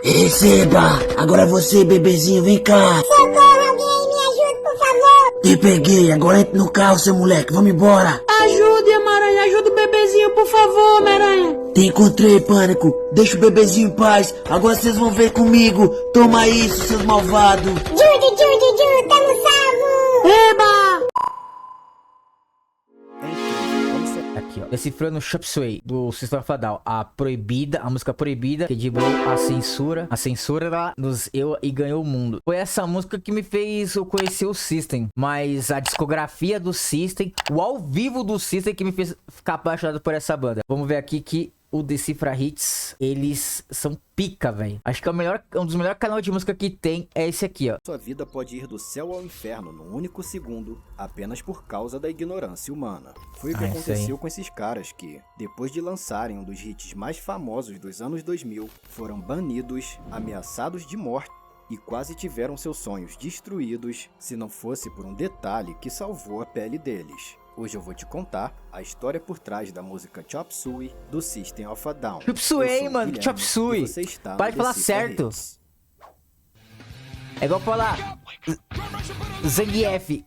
Receba! Agora é você, bebezinho, vem cá! Socorro, alguém, me ajude, por favor! Te peguei, agora entra no carro, seu moleque, vamos embora! Ajude, Homem-Aranha, ajuda o bebezinho, por favor, Homem-Aranha. Te encontrei, Pânico! Deixa o bebezinho em paz! Agora vocês vão ver comigo! Toma isso, seus malvados! Jude, tamo salvo! Eba! Aqui, ó. Decifrando Chop Suey, do System of a Down. A proibida, a música proibida, que driblou a censura. A censura lá nos eu e ganhou o mundo. Foi essa música que me fez eu conhecer o System. Mas a discografia do System, o ao vivo do System que me fez ficar apaixonado por essa banda. Vamos ver aqui que o Decifra Hits, eles são pica, velho. Acho que é um dos melhores canais de música que tem é esse aqui, ó. Sua vida pode ir do céu ao inferno num único segundo, apenas por causa da ignorância humana. Foi o que aconteceu com esses caras que, depois de lançarem um dos hits mais famosos dos anos 2000, foram banidos, ameaçados de morte e quase tiveram seus sonhos destruídos se não fosse por um detalhe que salvou a pele deles. Hoje eu vou te contar a história por trás da música Chop Suey do System of a Down. Chop Suey, mano, Chop Suey. Para de falar certo. É igual falar Zangief.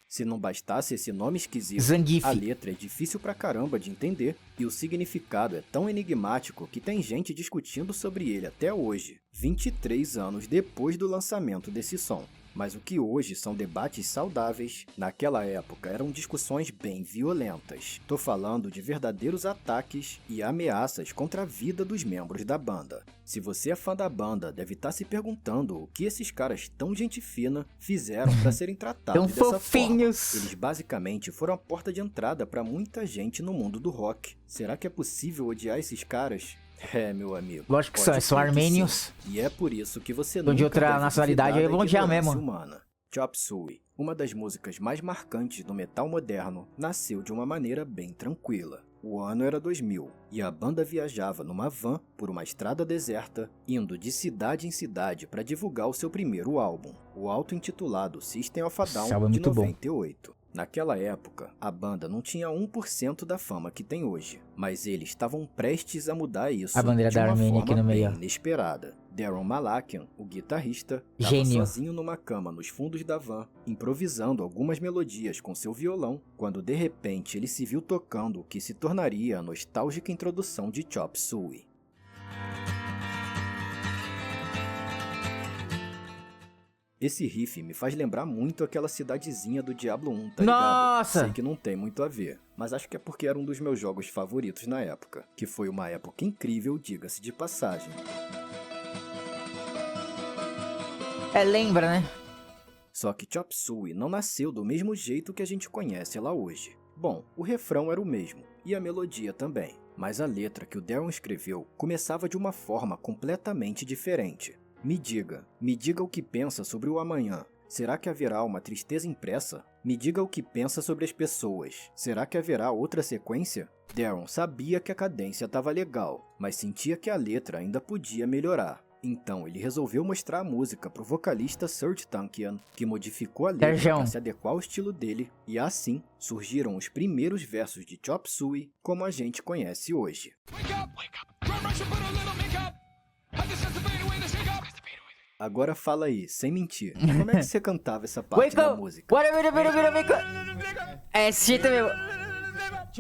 Se não bastasse esse nome esquisito, Zangief. a letra é difícil pra caramba de entender e o significado é tão enigmático que tem gente discutindo sobre ele até hoje, 23 anos depois do lançamento desse som. Mas o que hoje são debates saudáveis, naquela época eram discussões bem violentas. Tô falando de verdadeiros ataques e ameaças contra a vida dos membros da banda. Se você é fã da banda, deve estar se perguntando o que esses caras tão gente fina fizeram para serem tratados Tão dessa fofinhos. forma. Eles basicamente foram a porta de entrada para muita gente no mundo do rock. Será que é possível odiar esses caras? É, meu amigo. Lógico que são armênios. E é por isso que você São de nunca outra deve nacionalidade, duvidar aí da vão odiar ignorância mesmo. humana. Chop Suey, uma das músicas mais marcantes do metal moderno, nasceu de uma maneira bem tranquila. O ano era 2000 e a banda viajava numa van por uma estrada deserta, indo de cidade em cidade para divulgar o seu primeiro álbum, o auto-intitulado System of a Down, de 98. Naquela época, a banda não tinha 1% da fama que tem hoje, mas eles estavam prestes a mudar isso A bandeira de da uma Armênia aqui forma no meio, bem ó. inesperada. Daron Malakian, o guitarrista, estava Gênio. sozinho numa cama nos fundos da van, improvisando algumas melodias com seu violão, quando de repente ele se viu tocando o que se tornaria a nostálgica introdução de Chop Suey. Esse riff me faz lembrar muito aquela cidadezinha do Diablo 1, tá ligado? Nossa! Sei que não tem muito a ver, mas acho que é porque era um dos meus jogos favoritos na época, que foi uma época incrível, diga-se de passagem. Lembra, né? Só que Chop Suey não nasceu do mesmo jeito que a gente conhece ela hoje. Bom, o refrão era o mesmo, e a melodia também, mas a letra que o Daron escreveu começava de uma forma completamente diferente. Me diga o que pensa sobre o amanhã. Será que haverá uma tristeza impressa? Me diga o que pensa sobre as pessoas. Será que haverá outra sequência? Daron sabia que a cadência estava legal, mas sentia que a letra ainda podia melhorar. Então ele resolveu mostrar a música pro vocalista Serj Tankian, que modificou a letra para se adequar ao estilo dele, e assim surgiram os primeiros versos de Chop Suey como a gente conhece hoje. Agora fala aí, sem mentir, como é que você cantava essa parte da música? É esse jeito mesmo.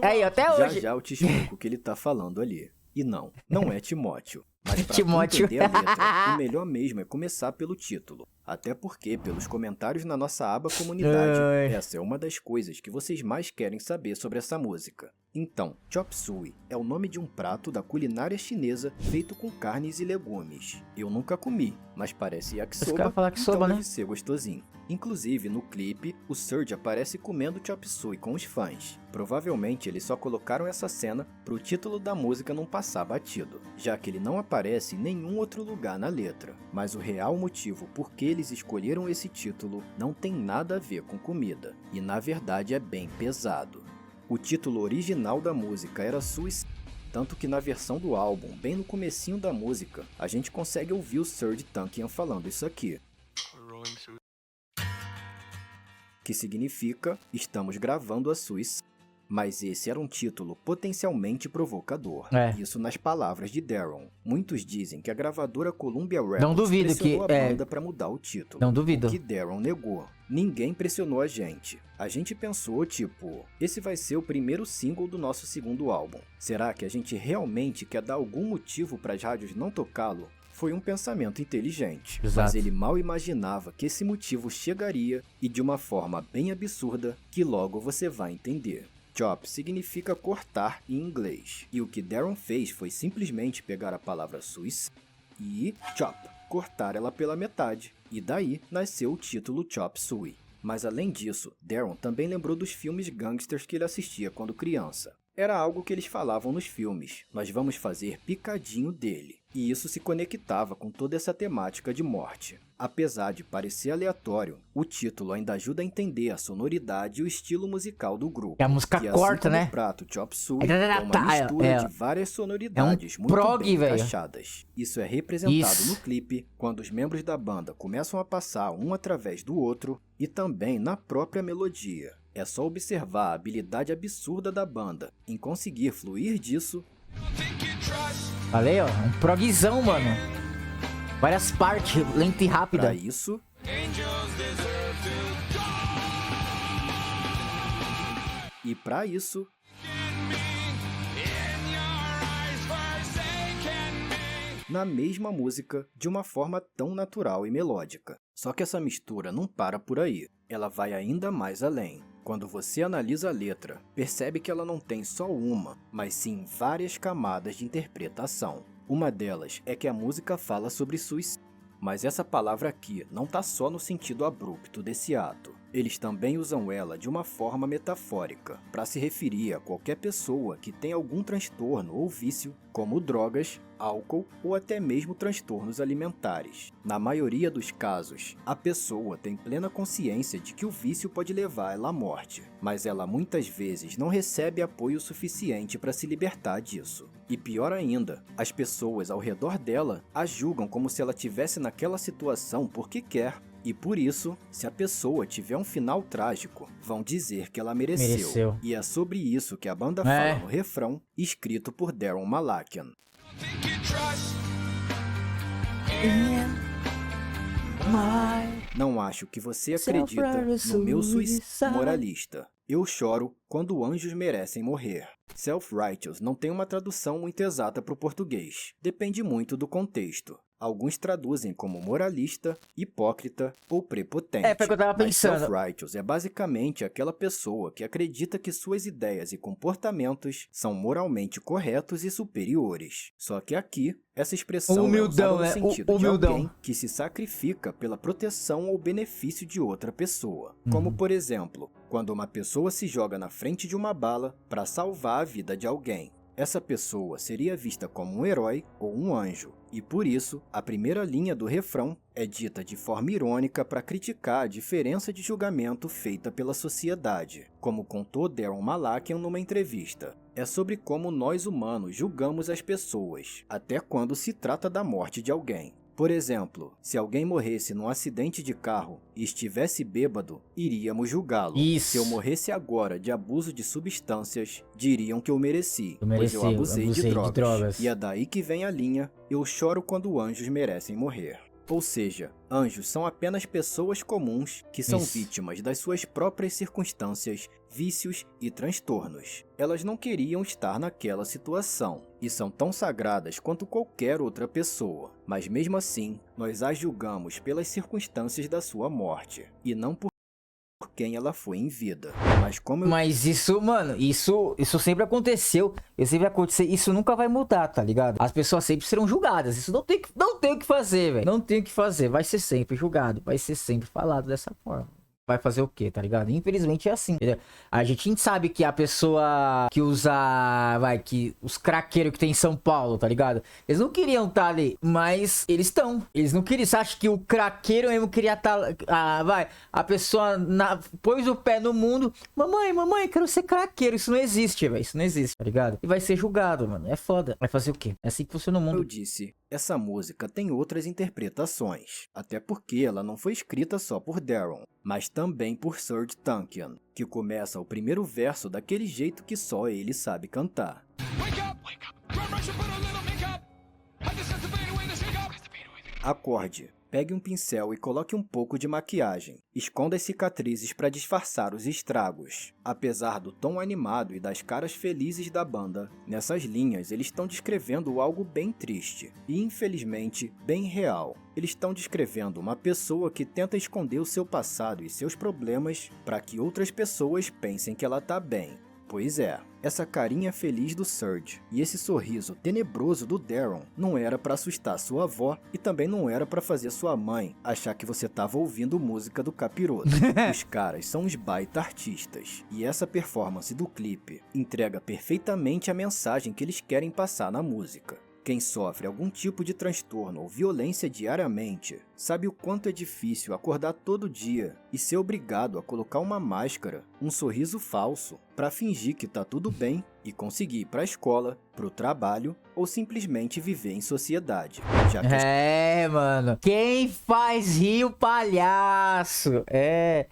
Aí, até hoje. Já eu te explico o que ele tá falando ali. E não é Timóteo. Mas pra Timóteo. entender a letra, o melhor mesmo é começar pelo título. Até porque, pelos comentários na nossa aba comunidade, essa é uma das coisas que vocês mais querem saber sobre essa música. Então, Chop Suey é o nome de um prato da culinária chinesa feito com carnes e legumes. Eu nunca comi, mas parece yakisoba, então deve ser gostosinho. Inclusive, no clipe, o Serj aparece comendo Chop Suey com os fãs. Provavelmente eles só colocaram essa cena pro título da música não passar batido, já que ele não aparece em nenhum outro lugar na letra. Mas o real motivo por que eles escolheram esse título não tem nada a ver com comida, e na verdade é bem pesado. O título original da música era Suicide, tanto que na versão do álbum, bem no comecinho da música, a gente consegue ouvir o Serj Tankian falando isso aqui. Que significa, estamos gravando a Suicide. Mas esse era um título potencialmente provocador. É. Isso nas palavras de Daron. Muitos dizem que a gravadora Columbia Records Não duvido pressionou que- a banda para mudar o título. Não duvido. O que Daron negou. Ninguém pressionou a gente. A gente pensou, tipo, esse vai ser o primeiro single do nosso segundo álbum. Será que a gente realmente quer dar algum motivo para as rádios não tocá-lo? Foi um pensamento inteligente, Exato. mas ele mal imaginava que esse motivo chegaria e de uma forma bem absurda que logo você vai entender. Chop significa cortar em inglês, e o que Daron fez foi simplesmente pegar a palavra Swiss e chop, cortar ela pela metade, e daí nasceu o título Chop Suey. Mas além disso, Daron também lembrou dos filmes gangsters que ele assistia quando criança. Era algo que eles falavam nos filmes, nós vamos fazer picadinho dele. E isso se conectava com toda essa temática de morte. Apesar de parecer aleatório, o título ainda ajuda a entender a sonoridade e o estilo musical do grupo. E a música que, corta, assim como né? o prato Chop Suey é uma mistura É. de várias sonoridades muito prog, bem velho. encaixadas. Isso é representado Isso. no clipe, quando os membros da banda começam a passar um através do outro, e também na própria melodia. É só observar a habilidade absurda da banda em conseguir fluir disso. Falei, ó. Um progzão, mano. Várias partes, lenta e rápida. Para isso, e para isso, na mesma música, de uma forma tão natural e melódica. Só que essa mistura não para por aí, ela vai ainda mais além. Quando você analisa a letra, percebe que ela não tem só uma, mas sim várias camadas de interpretação. Uma delas é que a música fala sobre suicídio, mas essa palavra aqui não está só no sentido abrupto desse ato. Eles também usam ela de uma forma metafórica, para se referir a qualquer pessoa que tem algum transtorno ou vício, como drogas, álcool ou até mesmo transtornos alimentares. Na maioria dos casos, a pessoa tem plena consciência de que o vício pode levar ela à morte, mas ela muitas vezes não recebe apoio suficiente para se libertar disso. E pior ainda, as pessoas ao redor dela a julgam como se ela estivesse naquela situação porque quer. E por isso, se a pessoa tiver um final trágico, vão dizer que ela mereceu. E é sobre isso que a banda fala no refrão, escrito por Daron Malakian. Não acho que você acredita no meu suicídio moralista. Eu choro quando anjos merecem morrer. Self-righteous não tem uma tradução muito exata para o português. Depende muito do contexto. Alguns traduzem como moralista, hipócrita ou prepotente. É, foi o que eu tava pensando. Self-righteous é basicamente aquela pessoa que acredita que suas ideias e comportamentos são moralmente corretos e superiores. Só que aqui, essa expressão Humildão, é usada no né? sentido de Humildão. alguém que se sacrifica pela proteção ou benefício de outra pessoa. Como, por exemplo, quando uma pessoa se joga na frente de uma bala para salvar a vida de alguém. Essa pessoa seria vista como um herói ou um anjo, e por isso, a primeira linha do refrão é dita de forma irônica para criticar a diferença de julgamento feita pela sociedade, como contou Daron Malakian numa entrevista. É sobre como nós humanos julgamos as pessoas, até quando se trata da morte de alguém. Por exemplo, se alguém morresse num acidente de carro e estivesse bêbado, iríamos julgá-lo. Isso. Se eu morresse agora de abuso de substâncias, diriam que eu mereci, Eu mereci, pois eu abusei de drogas. de drogas. E é daí que vem a linha, eu choro quando anjos merecem morrer. Ou seja, anjos são apenas pessoas comuns que são Isso. vítimas das suas próprias circunstâncias, vícios e transtornos. Elas não queriam estar naquela situação e são tão sagradas quanto qualquer outra pessoa, mas mesmo assim, nós as julgamos pelas circunstâncias da sua morte e não por quem ela foi em vida. Mas como eu Mas isso, mano, isso sempre aconteceu. Isso nunca vai mudar, tá ligado? As pessoas sempre serão julgadas. Isso não tem o que fazer, velho. Não tem o que fazer. Vai ser sempre julgado. Vai ser sempre falado dessa forma. Vai fazer o quê, tá ligado? Infelizmente é assim, entendeu? A gente sabe que a pessoa que usa, que os craqueiros que tem em São Paulo, tá ligado? Eles não queriam estar ali, mas eles estão. Eles não queriam, você acha que o craqueiro mesmo queria estar, a pessoa pôs o pé no mundo, mamãe, quero ser craqueiro. Isso não existe, velho, isso não existe, tá ligado? E vai ser julgado, mano, é foda. Vai fazer o quê? É assim que funciona o mundo. eu disse, essa música tem outras interpretações, até porque ela não foi escrita só por Daron, mas também por Serj Tankian, que começa o primeiro verso daquele jeito que só ele sabe cantar. Acorde. Pegue um pincel e coloque um pouco de maquiagem. Esconda as cicatrizes para disfarçar os estragos. Apesar do tom animado e das caras felizes da banda, nessas linhas eles estão descrevendo algo bem triste e, infelizmente, bem real. Eles estão descrevendo uma pessoa que tenta esconder o seu passado e seus problemas para que outras pessoas pensem que ela tá bem. Pois é, essa carinha feliz do Serj e esse sorriso tenebroso do Daron não era para assustar sua avó e também não era para fazer sua mãe achar que você tava ouvindo música do Capiroto. Os caras são uns baita artistas e essa performance do clipe entrega perfeitamente a mensagem que eles querem passar na música. Quem sofre algum tipo de transtorno ou violência diariamente sabe o quanto é difícil acordar todo dia e ser obrigado a colocar uma máscara, um sorriso falso, para fingir que tá tudo bem e conseguir ir para a escola, pro trabalho ou simplesmente viver em sociedade. Já que mano. Quem faz rir o palhaço?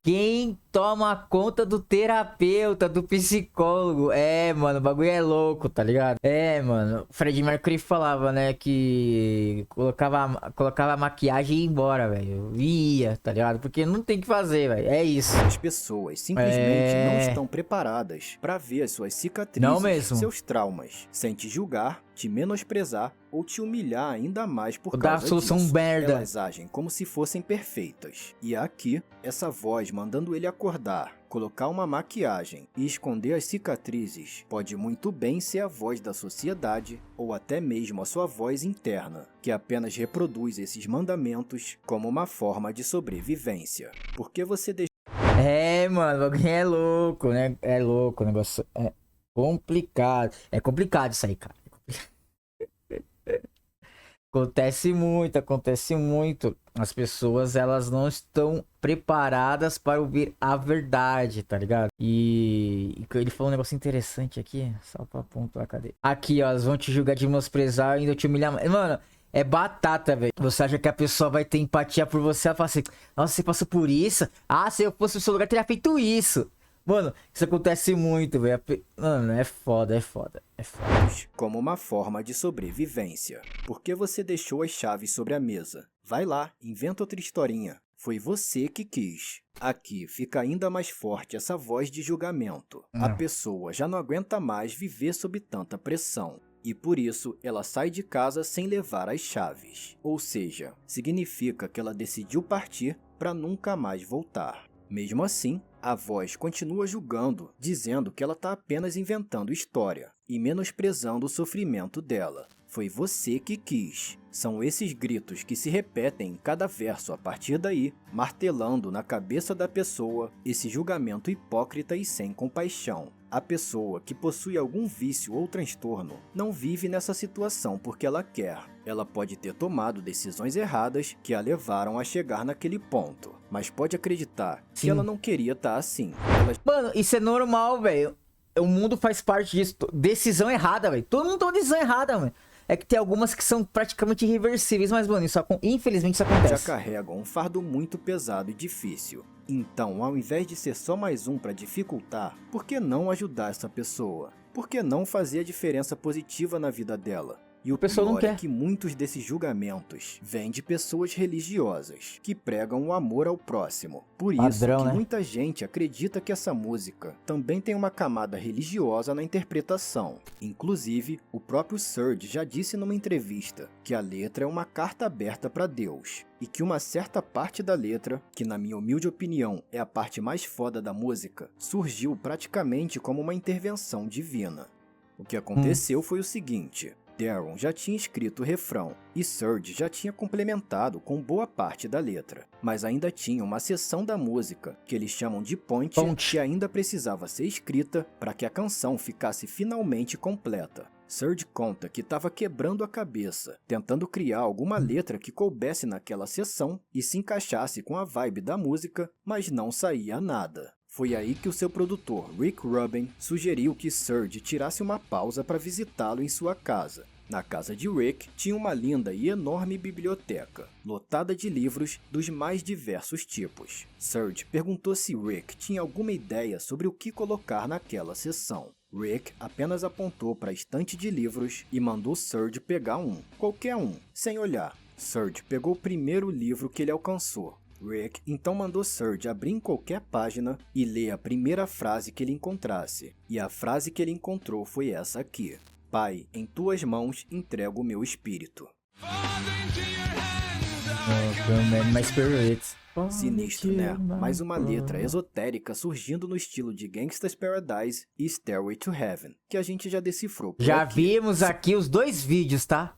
Quem toma conta do terapeuta, do psicólogo? Mano, o bagulho é louco, tá ligado? Mano. O Freddie Mercury falava, né, que colocava maquiagem e ia embora, velho. Ia, tá ligado? Porque não tem o que fazer, velho. É isso. As pessoas simplesmente não estão preparadas para ver as suas cicatrizes, não mesmo. Seus traumas, sem te julgar, te menosprezar ou te humilhar ainda mais por Dar causa a solução disso. merda. Elas agem como se fossem perfeitas. E aqui, essa voz mandando ele acordar, colocar uma maquiagem e esconder as cicatrizes pode muito bem ser a voz da sociedade ou até mesmo a sua voz interna, que apenas reproduz esses mandamentos como uma forma de sobrevivência. Porque você deixa... Mano, o bagulho é louco, né? É louco, o negócio é complicado. É complicado isso aí, cara. Acontece muito. As pessoas, elas não estão preparadas para ouvir a verdade, tá ligado? E ele falou um negócio interessante aqui, só pra pontuar, cadê? Aqui, ó, elas vão te julgar de menosprezar e ainda te humilhar. Mano, é batata, velho. Você acha que a pessoa vai ter empatia por você? Ela fala assim, nossa, você passou por isso? Ah, se eu fosse no seu lugar, teria feito isso. Mano, isso acontece muito, velho. Mano, é foda. Como uma forma de sobrevivência. Porque você deixou as chaves sobre a mesa. Vai lá, inventa outra historinha. Foi você que quis. Aqui fica ainda mais forte essa voz de julgamento. A pessoa já não aguenta mais viver sob tanta pressão. E por isso, ela sai de casa sem levar as chaves. Ou seja, significa que ela decidiu partir para nunca mais voltar. Mesmo assim, a voz continua julgando, dizendo que ela está apenas inventando história e menosprezando o sofrimento dela. Foi você que quis. São esses gritos que se repetem em cada verso a partir daí, martelando na cabeça da pessoa esse julgamento hipócrita e sem compaixão. A pessoa que possui algum vício ou transtorno não vive nessa situação porque ela quer. Ela pode ter tomado decisões erradas que a levaram a chegar naquele ponto, mas pode acreditar que ela não queria estar assim. Mano, isso é normal, velho. O mundo faz parte disso. Decisão errada, velho. Todo mundo toma decisão errada, mano. É que tem algumas que são praticamente irreversíveis, mas, mano, infelizmente isso acontece. Já carregam um fardo muito pesado e difícil. Então, ao invés de ser só mais um para dificultar, por que não ajudar essa pessoa? Por que não fazer a diferença positiva na vida dela? E o pior é que muitos desses julgamentos vêm de pessoas religiosas, que pregam o amor ao próximo. Por isso que muita gente acredita que essa música também tem uma camada religiosa na interpretação. Inclusive, o próprio Serj já disse numa entrevista que a letra é uma carta aberta para Deus, e que uma certa parte da letra, que na minha humilde opinião é a parte mais foda da música, surgiu praticamente como uma intervenção divina. O que aconteceu foi o seguinte... Daron já tinha escrito o refrão e Serj já tinha complementado com boa parte da letra, mas ainda tinha uma seção da música, que eles chamam de point, que ainda precisava ser escrita para que a canção ficasse finalmente completa. Serj conta que estava quebrando a cabeça, tentando criar alguma letra que coubesse naquela seção e se encaixasse com a vibe da música, mas não saía nada. Foi aí que o seu produtor, Rick Rubin, sugeriu que Serj tirasse uma pausa para visitá-lo em sua casa. Na casa de Rick tinha uma linda e enorme biblioteca, lotada de livros dos mais diversos tipos. Serj perguntou se Rick tinha alguma ideia sobre o que colocar naquela seção. Rick apenas apontou para a estante de livros e mandou Serj pegar qualquer um, sem olhar. Serj pegou o primeiro livro que ele alcançou. Rick então mandou Serj abrir em qualquer página e ler a primeira frase que ele encontrasse. E a frase que ele encontrou foi essa aqui: Pai, em tuas mãos entrego o meu espírito. Sinistro, né? Mais uma letra esotérica surgindo no estilo de Gangsta's Paradise e Stairway to Heaven, que a gente já decifrou por Já aqui. vimos aqui os 2 vídeos, tá?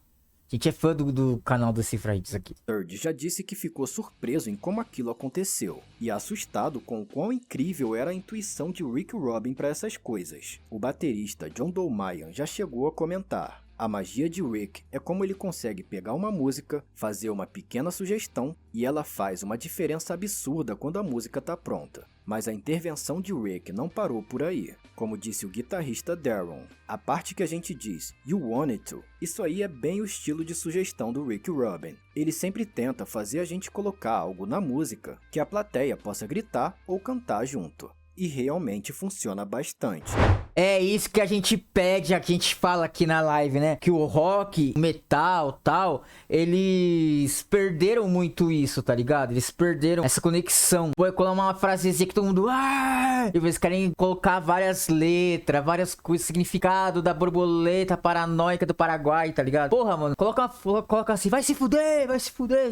A gente é fã do canal do Cifra Hits aqui. Serj já disse que ficou surpreso em como aquilo aconteceu, e assustado com o quão incrível era a intuição de Rick Rubin para essas coisas. O baterista John Dolmayan já chegou a comentar: a magia de Rick é como ele consegue pegar uma música, fazer uma pequena sugestão, e ela faz uma diferença absurda quando a música tá pronta. Mas a intervenção de Rick não parou por aí. Como disse o guitarrista Daron, a parte que a gente diz "You want it to", isso aí é bem o estilo de sugestão do Rick Rubin. Ele sempre tenta fazer a gente colocar algo na música que a plateia possa gritar ou cantar junto. E realmente funciona bastante. É isso que a gente pede, a gente fala aqui na live, né? Que o rock, o metal, tal, eles perderam muito isso, tá ligado? Eles perderam essa conexão. Pô, colocar uma frasezinha que todo mundo... Ah! E eles querem colocar várias letras, várias coisas, significado da borboleta paranoica do Paraguai, tá ligado? Porra, mano, coloca assim, vai se fuder,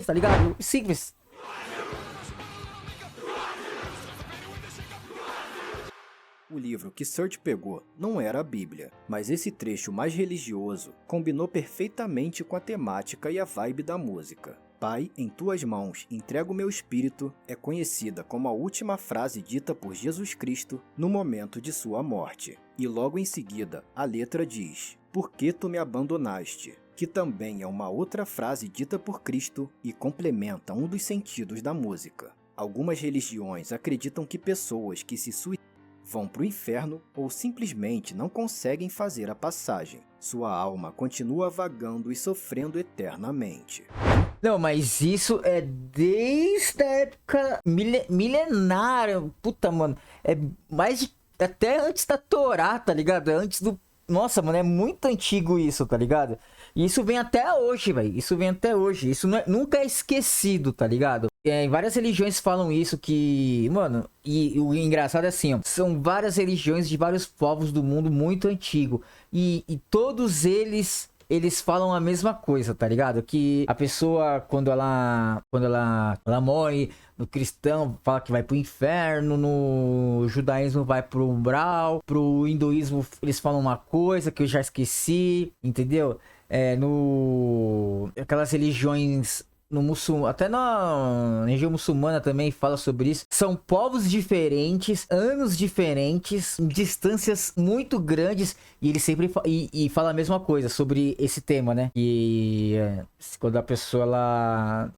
tá ligado? Simples. O livro que Serj pegou não era a Bíblia, mas esse trecho mais religioso combinou perfeitamente com a temática e a vibe da música. Pai, em tuas mãos entrego o meu espírito é conhecida como a última frase dita por Jesus Cristo no momento de sua morte. E logo em seguida, a letra diz: Por que tu me abandonaste? Que também é uma outra frase dita por Cristo e complementa um dos sentidos da música. Algumas religiões acreditam que pessoas que se suicidam vão para o inferno ou simplesmente não conseguem fazer a passagem. Sua alma continua vagando e sofrendo eternamente. Não, mas isso é desde a época milenária. Puta, mano. É mais de... até antes da Torá, tá ligado? Antes do... Nossa, mano, é muito antigo isso, tá ligado? E isso vem até hoje, velho. Isso vem até hoje. Isso nunca é esquecido, tá ligado? Várias religiões falam isso que... Mano, e o engraçado é assim, ó. São várias religiões de vários povos do mundo muito antigo. E todos eles falam a mesma coisa, tá ligado? Que a pessoa, quando ela morre, no cristão fala que vai pro inferno, no judaísmo vai pro umbral, pro hinduísmo eles falam uma coisa que eu já esqueci, entendeu? Aquelas religiões... até na região muçulmana também fala sobre isso. São povos diferentes, anos diferentes, distâncias muito grandes. E ele sempre fala a mesma coisa sobre esse tema, né? E quando a pessoa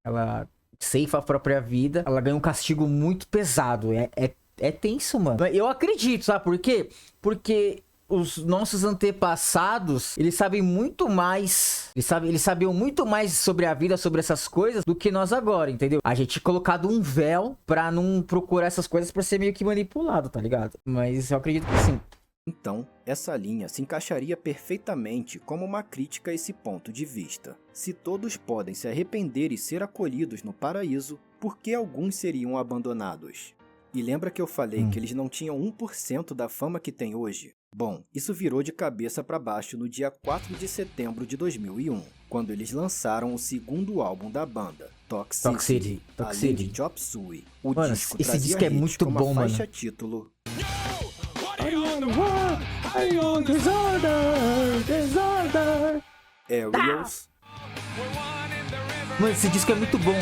ela ceifa a própria vida, ela ganha um castigo muito pesado. É tenso, mano. Eu acredito, sabe por quê? Porque os nossos antepassados, eles sabem muito mais, eles sabiam muito mais sobre a vida, sobre essas coisas, do que nós agora, entendeu? A gente colocado um véu pra não procurar essas coisas pra ser meio que manipulado, tá ligado? Mas eu acredito que sim. Então, essa linha se encaixaria perfeitamente como uma crítica a esse ponto de vista. Se todos podem se arrepender e ser acolhidos no paraíso, por que alguns seriam abandonados? E lembra que eu falei que eles não tinham 1% da fama que tem hoje? Bom, isso virou de cabeça para baixo no dia 4 de setembro de 2001, quando eles lançaram o segundo álbum da banda, Toxicity. Além de Chop Suey. O mano, disco esse trazia disco é hits muito como bom, a mano. faixa título Aerials Mano, esse disco é muito bom.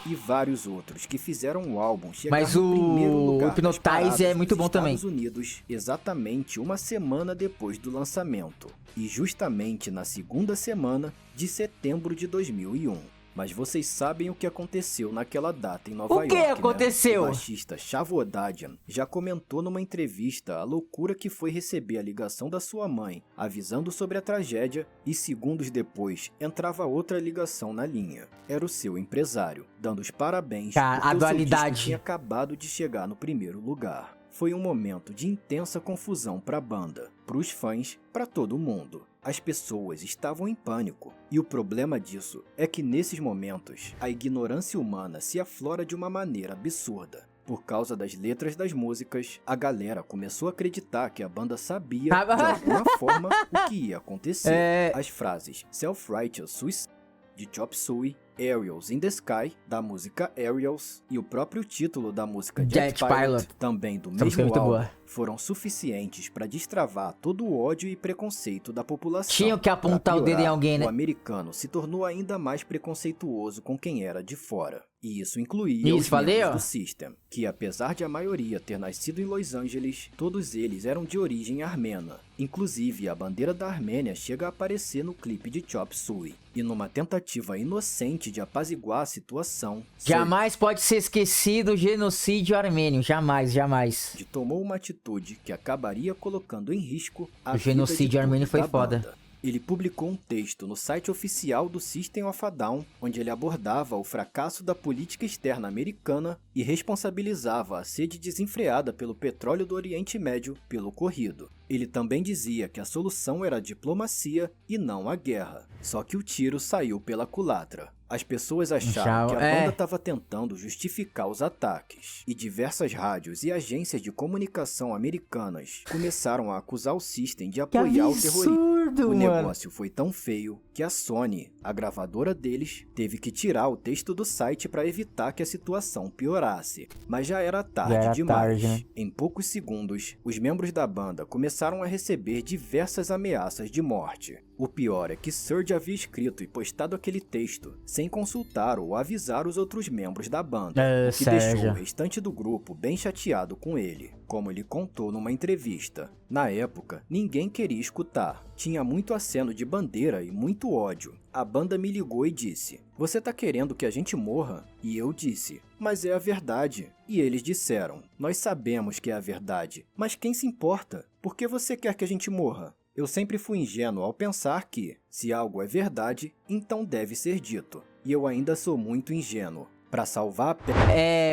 e vários outros que fizeram o álbum chegar Mas no primeiro o lugar das Hypnotize paradas é muito dos bom também. Estados Unidos, exatamente uma semana depois do lançamento, e justamente na segunda semana de setembro de 2001. Mas vocês sabem o que aconteceu naquela data em Nova York, O que né? aconteceu? O baixista Chavo Odadjian já comentou numa entrevista a loucura que foi receber a ligação da sua mãe, avisando sobre a tragédia, e segundos depois entrava outra ligação na linha. Era o seu empresário, dando os parabéns Cara, porque a o seu dualidade. disco tinha acabado de chegar no primeiro lugar. Foi um momento de intensa confusão para a banda, para os fãs, para todo mundo. As pessoas estavam em pânico, e o problema disso é que nesses momentos a ignorância humana se aflora de uma maneira absurda. Por causa das letras das músicas, a galera começou a acreditar que a banda sabia, de alguma forma, o que ia acontecer. As frases Self-Righteous Suicide, de Chop Suey, Aerials in the Sky, da música Aerials, e o próprio título da música Jet Pilot, também do Essa música é mesmo muito álbum, boa. foram suficientes para destravar todo o ódio e preconceito da população. Tinham que apontar Pra o dedo em alguém, né? O americano se tornou ainda mais preconceituoso com quem era de fora. E isso incluía os falei, membros ó. do System, que apesar de a maioria ter nascido em Los Angeles, todos eles eram de origem armena. Inclusive, a bandeira da Armênia chega a aparecer no clipe de Chop Suey. E numa tentativa inocente de apaziguar a situação, Jamais pode ser esquecido o genocídio armênio. Jamais, jamais. Serj tomou uma atitude que acabaria colocando em risco a O vida genocídio de armênio todos foi da foda. banda. Ele publicou um texto no site oficial do System of a Down, onde ele abordava o fracasso da política externa americana e responsabilizava a sede desenfreada pelo petróleo do Oriente Médio pelo ocorrido. Ele também dizia que a solução era a diplomacia e não a guerra. Só que o tiro saiu pela culatra. As pessoas acharam que a banda estava tentando justificar os ataques, e diversas rádios e agências de comunicação americanas começaram a acusar o System de apoiar o terrorismo. O negócio foi tão feio que a Sony, a gravadora deles, teve que tirar o texto do site para evitar que a situação piorasse. Mas já era tarde demais. né? Em poucos segundos, os membros da banda começaram a receber diversas ameaças de morte. O pior é que Serj havia escrito e postado aquele texto sem consultar ou avisar os outros membros da banda, o que deixou o restante do grupo bem chateado com ele, como ele contou numa entrevista. Na época, ninguém queria escutar. Tinha muito aceno de bandeira e muito ódio. A banda me ligou e disse: "Você tá querendo que a gente morra?" E eu disse: "Mas é a verdade." E eles disseram: "Nós sabemos que é a verdade, mas quem se importa? Por que você quer que a gente morra?" Eu sempre fui ingênuo ao pensar que, se algo é verdade, então deve ser dito. E eu ainda sou muito ingênuo. Pra salvar a pele...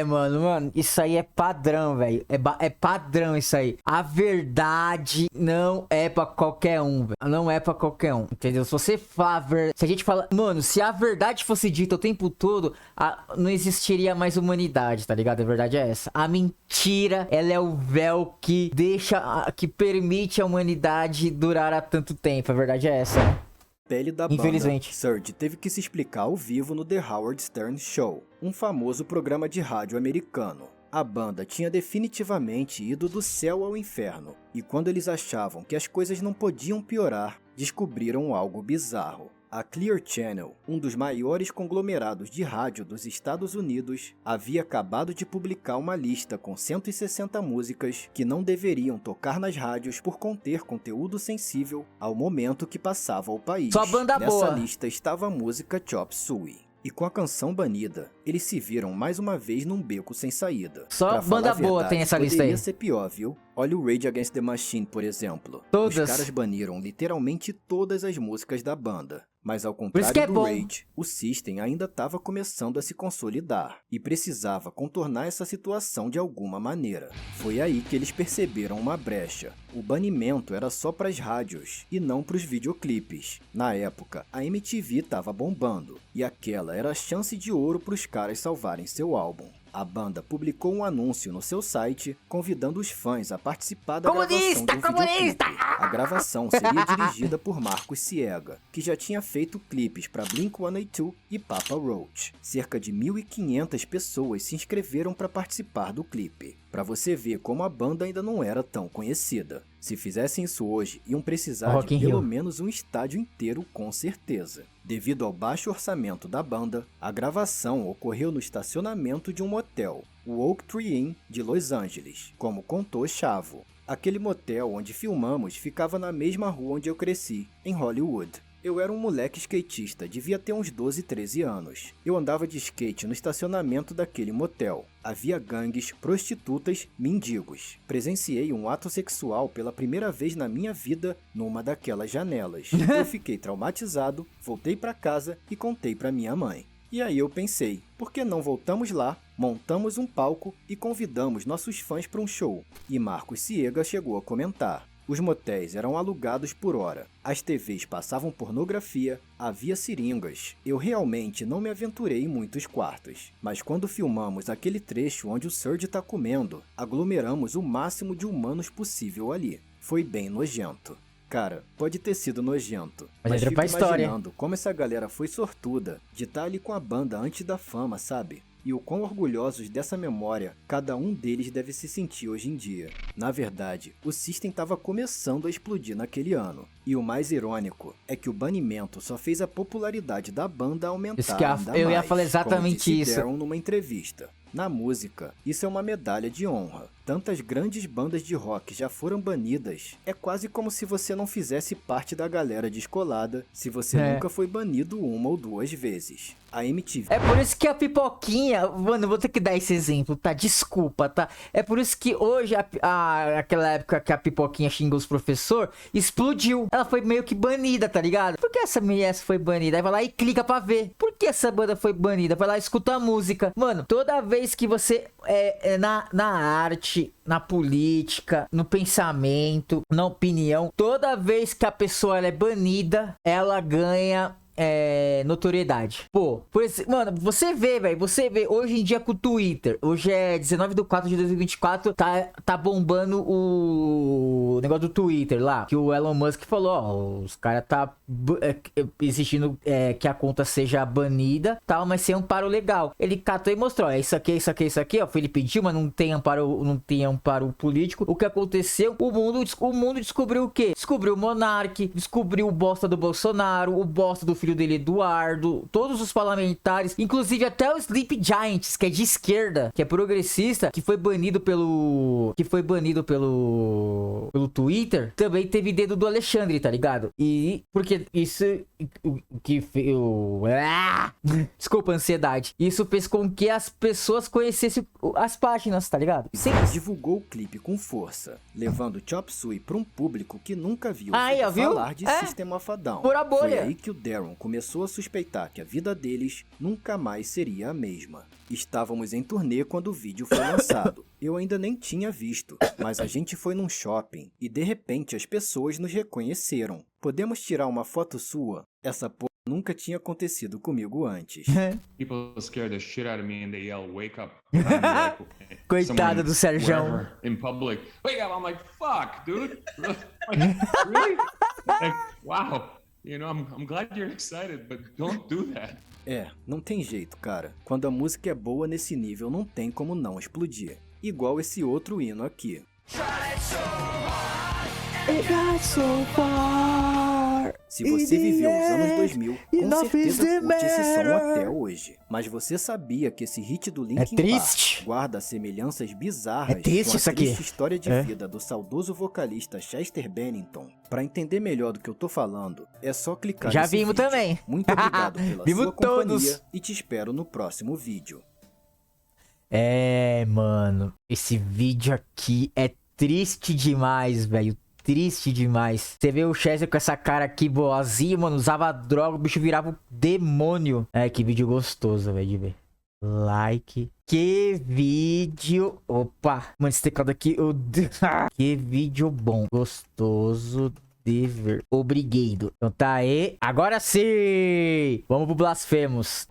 Mano, isso aí é padrão, velho. É padrão isso aí. A verdade não é pra qualquer um, velho. Não é pra qualquer um, entendeu? Se você fala se a gente fala... Mano, se a verdade fosse dita o tempo todo, não existiria mais humanidade, tá ligado? A verdade é essa. A mentira, ela é o véu que que permite a humanidade durar há tanto tempo. A verdade é essa, né? Pele da Infelizmente. banda, Serj teve que se explicar ao vivo no The Howard Stern Show, um famoso programa de rádio americano. A banda tinha definitivamente ido do céu ao inferno, e quando eles achavam que as coisas não podiam piorar, descobriram algo bizarro. A Clear Channel, um dos maiores conglomerados de rádio dos Estados Unidos, havia acabado de publicar uma lista com 160 músicas que não deveriam tocar nas rádios por conter conteúdo sensível ao momento que passava o país. Só banda boa. Nessa lista estava a música Chop Suey. E com a canção banida, eles se viram mais uma vez num beco sem saída. Só pra banda falar a boa verdade, tem essa lista aí. Poderia ser pior, viu? Olha o Rage Against the Machine, por exemplo. Todas. Os caras baniram literalmente todas as músicas da banda. Mas ao contrário que é do bom. Rage, o System ainda estava começando a se consolidar e precisava contornar essa situação de alguma maneira. Foi aí que eles perceberam uma brecha. O banimento era só para as rádios e não para os videoclipes. Na época, a MTV estava bombando e aquela era a chance de ouro para os caras salvarem seu álbum. A banda publicou um anúncio no seu site convidando os fãs a participar da gravação de um videoclipe. A gravação seria dirigida por Marcos Siega, que já tinha feito clipes para Blink-182 e Papa Roach. Cerca de 1.500 pessoas se inscreveram para participar do clipe. Para você ver como a banda ainda não era tão conhecida. Se fizessem isso hoje, iam precisar de pelo menos um estádio inteiro com certeza. Devido ao baixo orçamento da banda, a gravação ocorreu no estacionamento de um motel, o Oak Tree Inn de Los Angeles, como contou Chavo. Aquele motel onde filmamos ficava na mesma rua onde eu cresci, em Hollywood. Eu era um moleque skatista, devia ter uns 12, 13 anos. Eu andava de skate no estacionamento daquele motel. Havia gangues, prostitutas, mendigos. Presenciei um ato sexual pela primeira vez na minha vida numa daquelas janelas. Eu fiquei traumatizado, voltei para casa e contei para minha mãe. E aí eu pensei, por que não voltamos lá, montamos um palco e convidamos nossos fãs para um show? E Marcos Siega chegou a comentar. Os motéis eram alugados por hora, as TVs passavam pornografia, havia seringas. Eu realmente não me aventurei em muitos quartos, mas quando filmamos aquele trecho onde o Surge tá comendo, aglomeramos o máximo de humanos possível ali. Foi bem nojento. Cara, pode ter sido nojento, mas fico imaginando como essa galera foi sortuda de estar ali com a banda antes da fama, sabe? E o quão orgulhosos dessa memória cada um deles deve se sentir hoje em dia. Na verdade, o System estava começando a explodir naquele ano. E o mais irônico é que o banimento só fez a popularidade da banda aumentar ainda mais. Eu ia falar exatamente como disse isso. Daron numa entrevista. Na música, isso é uma medalha de honra. Tantas grandes bandas de rock já foram banidas. É quase como se você não fizesse parte da galera descolada se você nunca foi banido uma ou duas vezes. A MTV... É por isso que a pipoquinha... Mano, eu vou ter que dar esse exemplo, tá? Desculpa, tá? É por isso que hoje, aquela época que a pipoquinha xingou os professores, explodiu. Ela foi meio que banida, tá ligado? Por que essa mulher foi banida? Aí vai lá e clica pra ver. Por que essa banda foi banida? Vai lá e escuta a música. Mano, toda vez que você na arte, na política, no pensamento, na opinião, toda vez que a pessoa ela é banida, ela ganha notoriedade. Pô, por exemplo, mano, você vê, velho, hoje em dia com o Twitter, hoje é 19/4/2024, tá bombando o negócio do Twitter lá, que o Elon Musk falou, ó, os caras tá exigindo que a conta seja banida, tal, mas sem amparo legal. Ele catou e mostrou, ó, isso aqui, ó, foi ele pediu, mas não tem amparo político. O que aconteceu? O mundo descobriu o quê? Descobriu o Monark, descobriu o bosta do Bolsonaro, o bosta do filho dele, Eduardo, todos os parlamentares, inclusive até o Sleep Giants, que é de esquerda, que é progressista, que foi banido pelo Twitter, também teve dedo do Alexandre, tá ligado? E porque isso desculpa a ansiedade. Isso fez com que as pessoas conhecessem as páginas, tá ligado? Divulgou o clipe com força, levando Chop Suey para um público que nunca viu falar de System of a Down. Por a bolha. Foi aí que o Daron começou a suspeitar que a vida deles nunca mais seria a mesma. Estávamos em turnê quando o vídeo foi lançado. Eu ainda nem tinha visto, mas a gente foi num shopping e de repente as pessoas nos reconheceram. Podemos tirar uma foto sua? Essa porra nunca tinha acontecido comigo antes. People scare the shit out of me and they yell, "Wake up!" Coitada do Serjão. In public, wake up! I'm like, fuck, dude. Like, really? Like, wow. You know, I'm glad you're excited, but don't do that. Não tem jeito, cara. Quando a música é boa nesse nível, não tem como não explodir. Igual esse outro hino aqui. Se você viveu os anos 2000, com certeza curte esse som até hoje. Mas você sabia que esse hit do Linkin Park guarda semelhanças bizarras com a triste história de vida do saudoso vocalista Chester Bennington? Pra entender melhor do que eu tô falando, é só clicar Já nesse vimos vídeo. também. Muito obrigado pela Vimos sua todos. companhia e te espero no próximo vídeo. Mano, esse vídeo aqui é triste demais, velho. Triste demais. Você vê o Chester com essa cara aqui boazinha, mano. Usava droga, o bicho virava um demônio. Que vídeo gostoso, velho, de ver. Like. Que vídeo. Opa. Mano, esse teclado aqui. Que vídeo bom. Gostoso de ver. Obrigado. Então tá aí. Agora sim. Vamos pro Blasfemos.